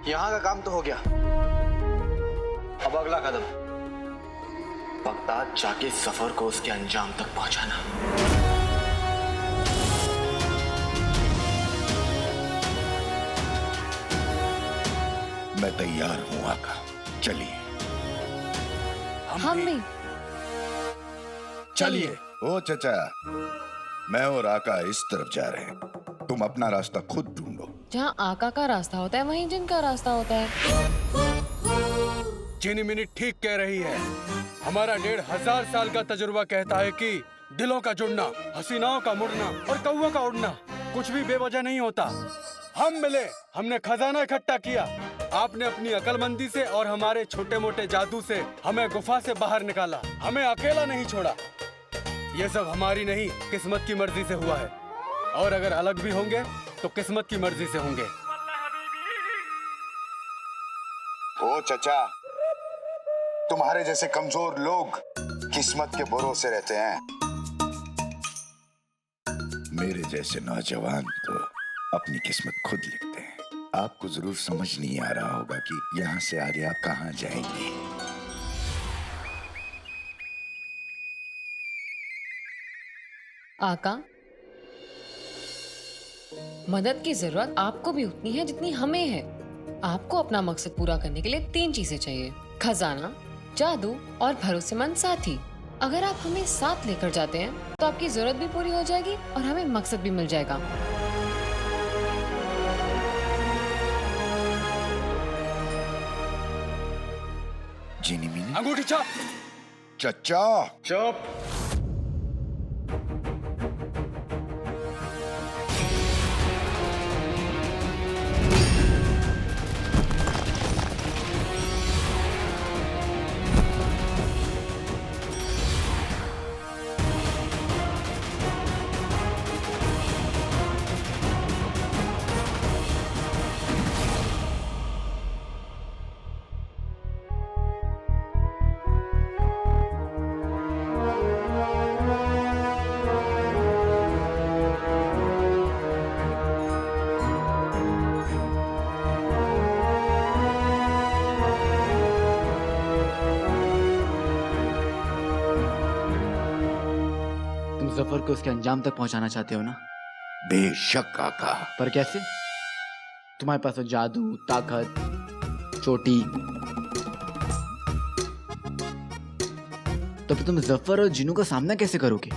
यहाँ का काम तो हो गया, अब अगला कदम बगदाद जाके सफर को उसके अंजाम तक पहुंचाना। मैं तैयार हूं आका, चलिए। हम भी चलिए। ओ चचा, मैं और आका इस तरफ जा रहे हैं, तुम अपना रास्ता खुद ढूंढो। जहाँ आका का रास्ता होता है वहीं जिनका रास्ता होता है। चीनी मिनी ठीक कह रही है। हमारा 1500 साल का तजुर्बा कहता है कि दिलों का जुड़ना, हसीनाओं का मुड़ना और कौवों का उड़ना कुछ भी बेवजह नहीं होता। हम मिले, हमने खजाना इकट्ठा किया, आपने अपनी अकलमंदी से और हमारे छोटे मोटे जादू से हमें गुफा से बाहर निकाला, हमें अकेला नहीं छोड़ा। ये सब हमारी नहीं, किस्मत की मर्जी से हुआ है, और अगर अलग भी होंगे तो किस्मत की मर्जी से होंगे। ओ चचा, तुम्हारे जैसे कमजोर लोग किस्मत के भरोसे रहते हैं, मेरे जैसे नौजवान तो अपनी किस्मत खुद लिखते हैं। आपको जरूर समझ नहीं आ रहा होगा कि यहाँ से आगे आप कहाँ जाएंगे। आका, मदद की जरूरत आपको भी उतनी है जितनी हमें है। आपको अपना मकसद पूरा करने के लिए 3 चीजें चाहिए: खजाना, जादू और भरोसेमंद साथी। अगर आप हमें साथ लेकर जाते हैं तो आपकी जरूरत भी पूरी हो जाएगी और हमें मकसद भी मिल जाएगा। जीनी मीनी, अंगूठी छाप। चचा चुप। जफर को उसके अंजाम तक पहुंचाना चाहते हो ना? बेशक आका। पर कैसे? तुम्हारे पास तो जादू, ताकत, चोटी, तो फिर तुम जफर और जिनू का सामना कैसे करोगे?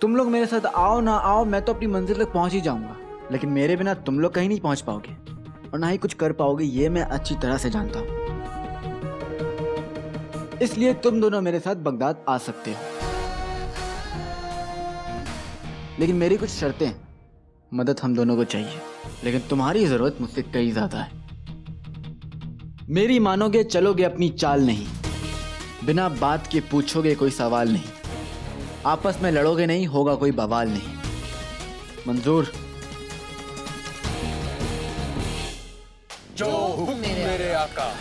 तुम लोग मेरे साथ आओ ना आओ, मैं तो अपनी मंजिल तक पहुंच ही जाऊंगा, लेकिन मेरे बिना तुम लोग कहीं नहीं पहुंच पाओगे और ना ही कुछ कर पाओगे, ये मैं अच्छी तरह से जानता हूं। इसलिए तुम दोनों मेरे साथ बगदाद आ सकते हो, लेकिन मेरी कुछ शर्तें हैं। मदद हम दोनों को चाहिए, लेकिन तुम्हारी जरूरत मुझसे कई ज्यादा है। मेरी मानोगे, चलोगे अपनी चाल नहीं, बिना बात के पूछोगे कोई सवाल नहीं, आपस में लड़ोगे नहीं, होगा कोई बवाल नहीं। मंजूर? जो हुक्म मेरे आका।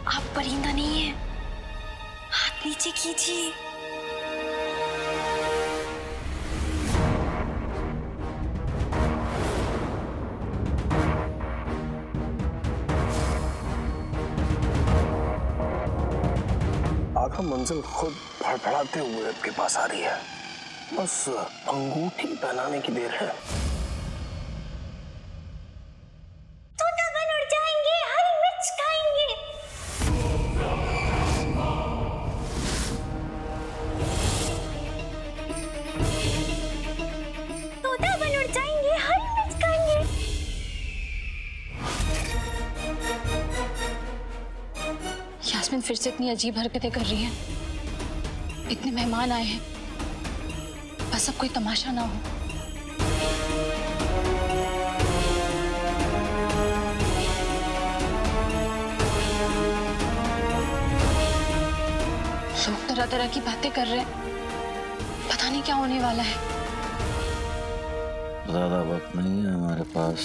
आप परिंदा नहीं है, हाथ नीचे कीजिए। आका मंजिल खुद फड़फड़ाते हुए आपके पास आ रही है। बस अंगूठी पहनाने की देर है। तोता बन उड़ जाएंगे, हरी मिर्च खाएंगे। तोता बन उड़ जाएंगे, हरी मिर्च खाएंगे। यास्मीन फिर से इतनी अजीब हरकतें कर रही है। इतने मेहमान आए हैं, बस अब कोई तमाशा ना हो। लोग तरह तरह की बातें कर रहे हैं, पता नहीं क्या होने वाला है। ज़्यादा वक्त नहीं है हमारे पास,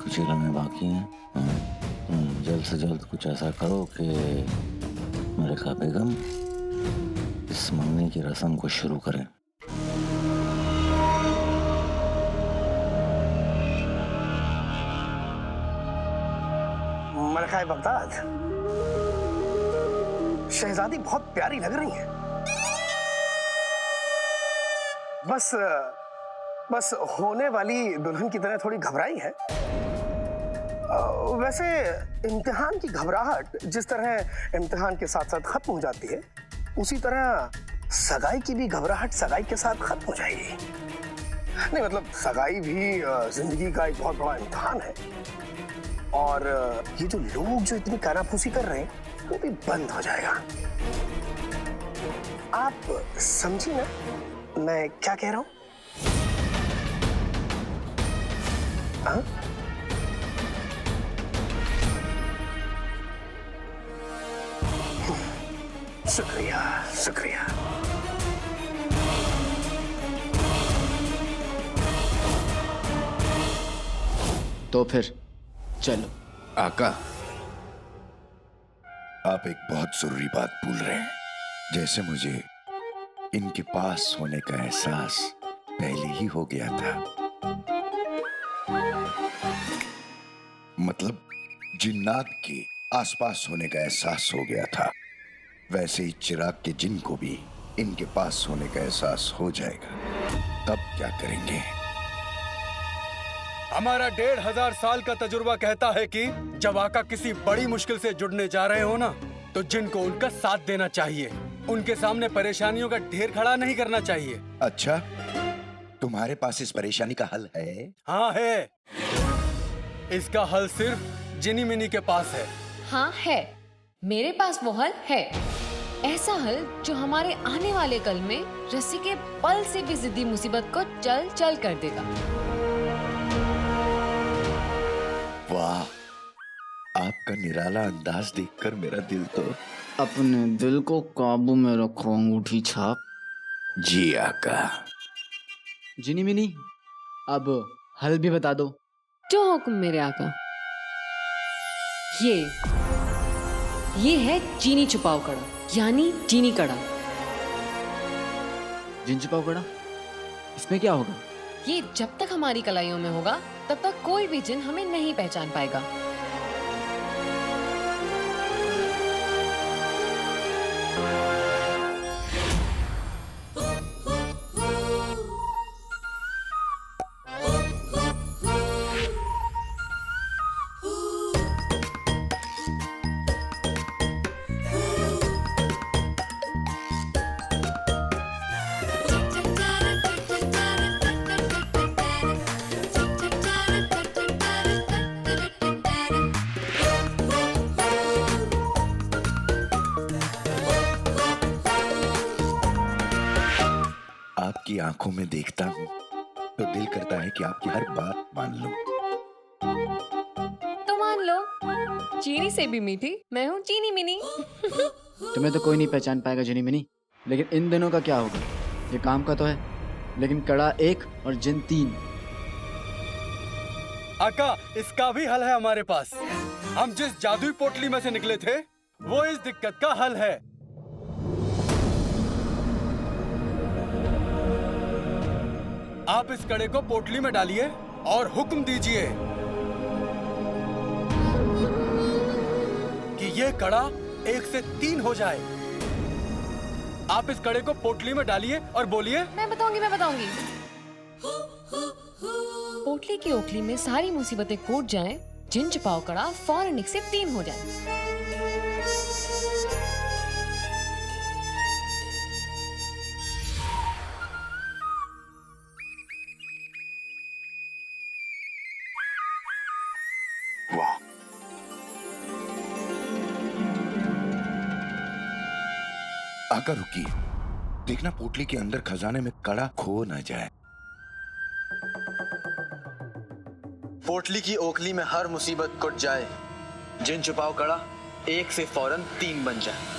कुछ ही लम्हे बाकी हैं। जल्द से जल्द कुछ ऐसा करो कि मलिका बेगम इस मंगनी की रस्म को शुरू करें। मलिका बगदाद, शहजादी बहुत प्यारी लग रही है। बस होने वाली दुल्हन की तरह थोड़ी घबराई है। वैसे इम्तिहान की घबराहट जिस तरह इम्तिहान के साथ साथ खत्म हो जाती है, उसी तरह सगाई की भी घबराहट सगाई के साथ खत्म हो जाएगी। नहीं मतलब सगाई भी जिंदगी का एक बहुत बड़ा इम्तिहान है, और ये जो लोग जो इतनी कानाफूसी कर रहे हैं वो भी बंद हो जाएगा। आप समझी ना मैं क्या कह रहा हूं? हाँ? शुक्रिया शुक्रिया। तो फिर चलो। आका, आप एक बहुत जरूरी बात भूल रहे हैं। जैसे मुझे इनके पास होने का एहसास पहले ही हो गया था, मतलब जिन्नात के आसपास होने का एहसास हो गया था, वैसे ही चिराग के जिन को भी इनके पास होने का एहसास हो जाएगा। तब क्या करेंगे? हमारा 1500 साल का तजुर्बा कहता है कि जब आका किसी बड़ी मुश्किल से जुड़ने जा रहे हो ना, तो जिन को उनका साथ देना चाहिए, उनके सामने परेशानियों का ढेर खड़ा नहीं करना चाहिए। अच्छा, तुम्हारे पास इस परेशानी का हल है? हाँ है। इसका हल सिर्फ जिनी मिनी के पास है। हाँ है, मेरे पास वो हल है। ऐसा हल जो हमारे आने वाले कल में रस्सी के पल से भी जिद्दी मुसीबत को चल चल कर देगा। वाह, आपका निराला अंदाज देखकर मेरा दिल तो। अपने दिल को काबू में रखो अंगूठी छाप। जी आका। जिनी मिनी, अब हल भी बता दो। जो हुक्म मेरे आका। ये है चीनी छुपाओ कड़ा, यानी चीनी कड़ा। जिन छुपाओ कड़ा, इसमें क्या होगा? ये जब तक हमारी कलाइयों में होगा तब तक कोई भी जिन हमें नहीं पहचान पाएगा। आपकी आंखों में देखता हूँ तो दिल करता है कि आपकी हर बात मान लूं। तो मान लो, चीनी से भी मीठी मैं हूँ चीनी मिनी। तुम्हें तो कोई नहीं पहचान पाएगा जिनी मिनी, लेकिन इन दोनों का क्या होगा? ये काम का तो है, लेकिन कड़ा 1 और जिन 3। आका, इसका भी हल है हमारे पास। हम जिस जादुई पोटली में से निकले थे, वो इस दिक्कत का हल है। आप इस कड़े को पोटली में डालिए और हुक्म दीजिए कि ये कड़ा 1 से 3 हो जाए। आप इस कड़े को पोटली में डालिए और बोलिए। मैं बताऊंगी। पोटली की ओखली में सारी मुसीबतें कूट जाएं, जिन छुपाओ कड़ा फौरन 1 से 3 हो जाए। वाह, आका रुकिए, देखना पोटली के अंदर खजाने में कड़ा खो न जाए। पोटली की ओखली में हर मुसीबत कुट जाए, जिन छुपाओ कड़ा 1 से फौरन 3 बन जाए।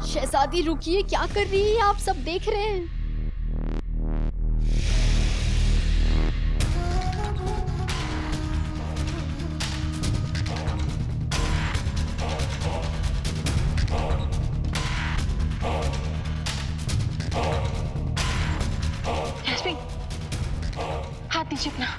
शहजादी रुकिए, क्या कर रही है? आप सब देख रहे हैं। यास्मीन, हाथ नीचे अपना।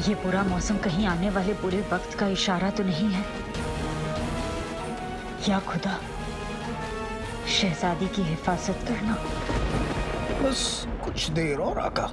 ये बुरा मौसम कहीं आने वाले बुरे वक्त का इशारा तो नहीं है? या खुदा, शहजादी की हिफाजत करना। बस कुछ देर और आका।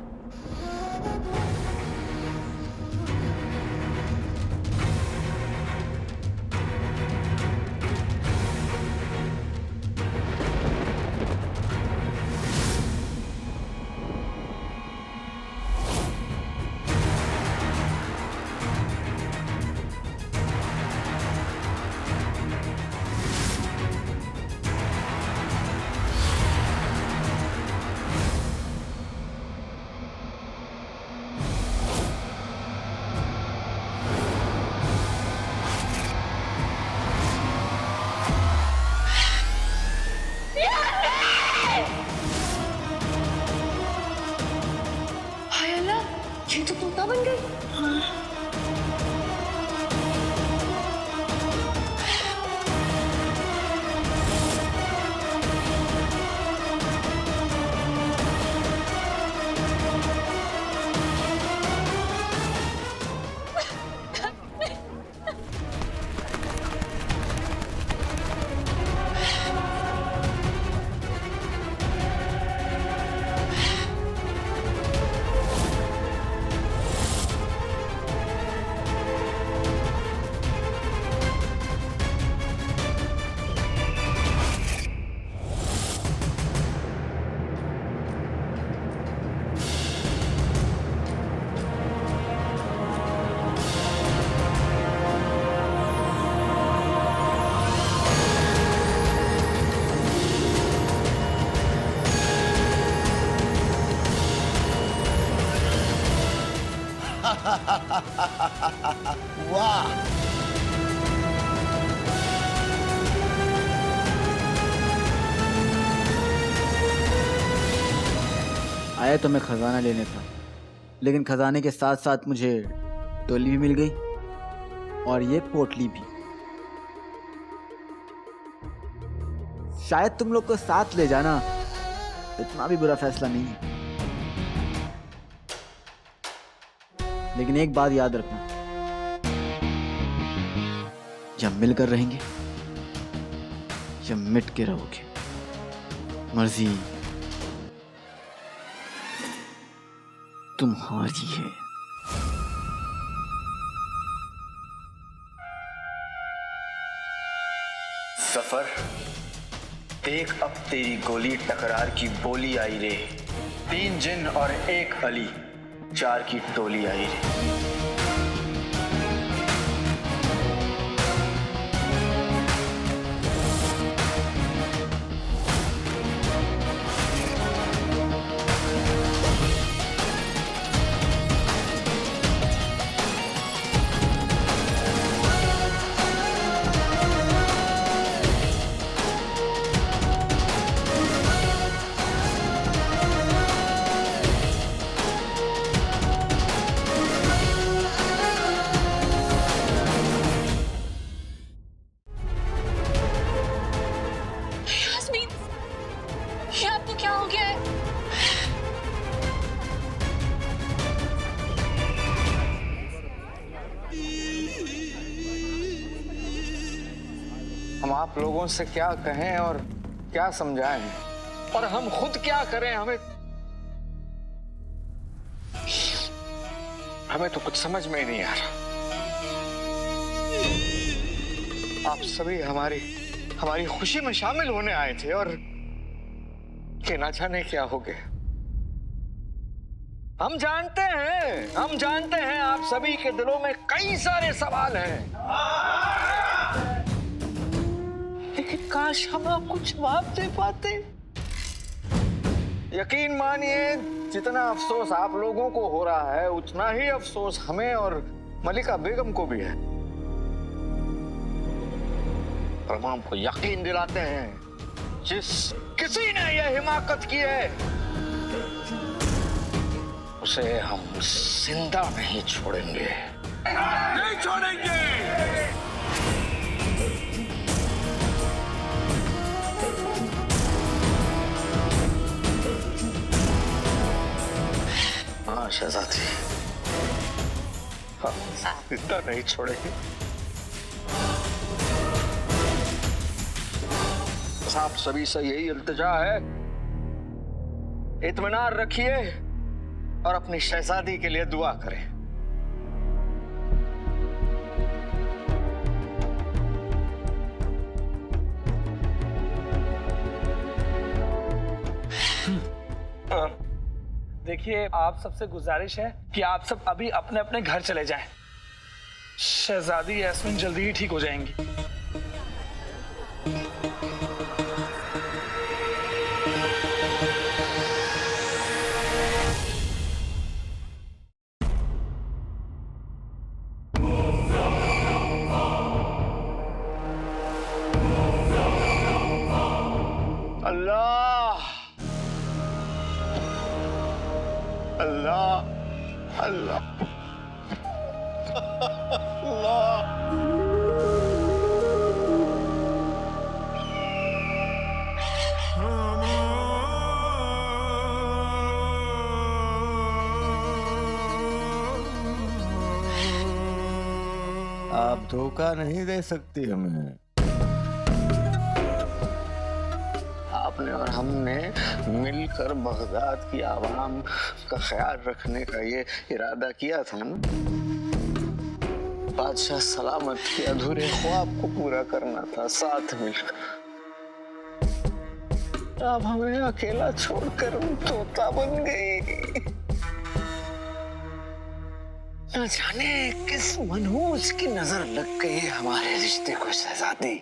वाह। आया तो मैं खजाना लेने था, लेकिन खजाने के साथ साथ मुझे टोली भी मिल गई और ये पोटली भी। शायद तुम लोग को साथ ले जाना इतना भी बुरा फैसला नहीं है, लेकिन एक बात याद रखना, जब मिलकर रहेंगे या मिट के रहोगे, मर्जी तुम्हारी है। सफर देख, अब तेरी गोली टकरार की बोली आई रे। 3 जिन और 1 अली, 4 की टोली आई रे। ये आपको क्या हो गया है? हम आप लोगों से क्या कहें और क्या समझाएं, और हम खुद क्या करें, हमें तो कुछ समझ में ही नहीं आ रहा। आप सभी हमारी खुशी में शामिल होने आए थे और कि ना जाने क्या हो गया। हम जानते हैं आप सभी के दिलों में कई सारे सवाल हैं, लेकिन काश हम आपको जवाब दे पाते। यकीन मानिए, जितना अफसोस आप लोगों को हो रहा है, उतना ही अफसोस हमें और मलिका बेगम को भी है। और हम आपको यकीन दिलाते हैं, जिस किसी ने यह हिमाकत की है, उसे हम जिंदा नहीं छोड़ेंगे, नहीं छोड़ेंगे। हाँ शहजादी, हम जिंदा नहीं छोड़ेंगे। आप सभी से यही इल्तिजा है, इत्मीनान रखिए और अपनी शहजादी के लिए दुआ करें। देखिए, आप सबसे गुजारिश है कि आप सब अभी अपने अपने घर चले जाएं। शहजादी यास्मीन जल्दी ही ठीक हो जाएंगी। अल्लाह अल्लाह अल्लाह अल्लाह। आप धोखा नहीं दे सकती हमें। आपने और हमने मिलकर बगदाद की आवाम का ख्याल रखने का ये इरादा किया था ना। बादशाह सलामत के अधूरे ख्वाब को पूरा करना था साथ मिलकर। अब हमें अकेला छोड़कर तोता बन गई। न जाने किस मनहूस की नजर लग गई हमारे रिश्ते को शहजादी।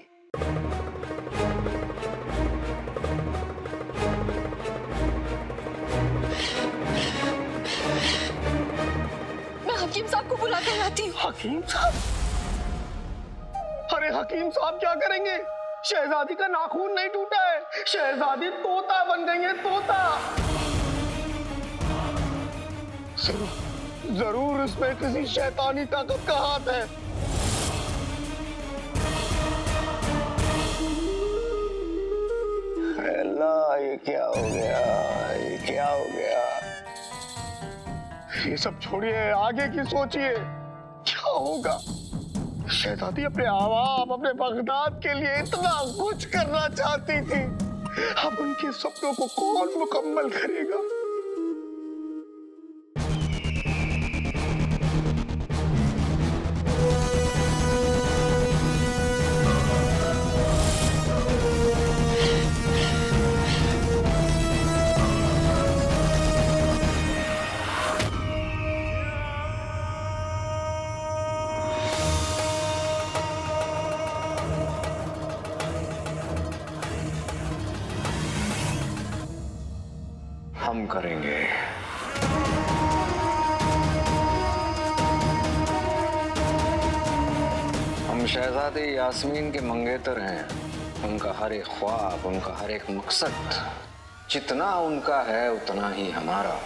मैं हकीम साहब को चाहती हूँ। हकीम साहब? अरे हकीम साहब क्या करेंगे? शहजादी का नाखून नहीं टूटा है, शहजादी तोता बन गई है, तोता। जरूर इसमें किसी शैतानी ताकत का हाथ है। अल्लाह, ये क्या हो गया, ये क्या हो गया? ये सब छोड़िए, आगे की सोचिए, क्या होगा? शहजादी अपने आवाम, अपने बगदाद के लिए इतना कुछ करना चाहती थी, अब उनके सपनों को कौन मुकम्मल करेगा? हम करेंगे। हम शहजादी यास्मीन के मंगेतर हैं। उनका हर एक ख्वाब, उनका हर एक मकसद, जितना उनका है उतना ही हमारा।